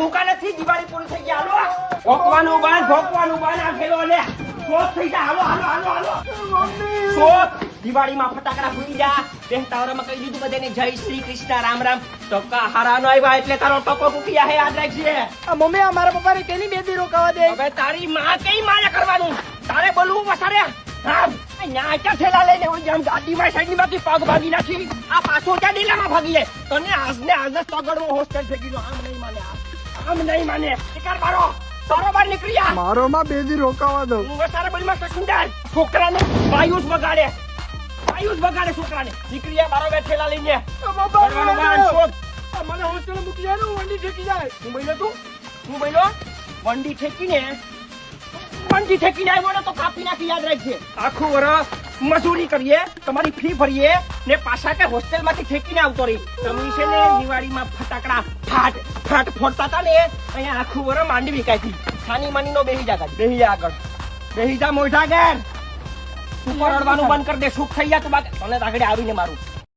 ભૂકા નથી દિવાળી પૂરી થઈ ગઈ હાલો ભોકવાનું બાંધ આ ખેલો લે શોખ થઈ જા હાલો શોખ દિવાળીમાં ફટાકડા ફૂટી જા તહેવારમાં કહી દીધું બધાને જય શ્રી કૃષ્ણ રામ રામ ટકા હારાનો આવ્યા એટલે તારો ટકો કુકિયા હે યાદ રાખજે મમ્મી આ મારા પપ્પાને કેની બેદી રોકાવા દે હવે તારી માં કઈ માને કરવાનું તારે બોલવું વસારે હા નાચા થેલા લઈને ઓલી જામ ગાડીમાં સાઈડની બાકી પગ ભાગી નાખી આ પાછો ત્યાં ડીલામાં ભાગી જાય તને આજને તગડવો હોસ્ટેલ ફેંકી દો આમ નહીં માને શિકાર મારો બરોબર નીકળી જા મારો માં બેદી રોકાવા દો હું વસારે બોલમાં તો સુંદર છોકરાને વાયુસ બગાડે છોકરાને નીકળી જા મારો બે થેલા લઈને કરવાનો બાન શોધ મને હોસ્ટેલ મૂકી જાય ને વંડી ઠેકી જાય હું બોલ્યો વંડી ઠેકીને આવ્યો ને તો કાપી નાખી યાદ રાખજે આખું વર્ષ મજૂરી કરીએ તમારી ફી ભરીએ ને પાછા કે હોસ્ટેલ માંથી ઠેકીને આવતો રહી તમે છે ને દિવાળીમાં ફટાકડા ફાટ ફોડતા હતા ને અહીંયા આખું વર્ષ માંડવી કાઢી ખાની માની નો બેહી જા આગળ બેહી જા મોઢા ઘેર ઉપર અડવાનું બંધ કરી દે સુખ થઈ જા તું તને આગળ આવીને મારું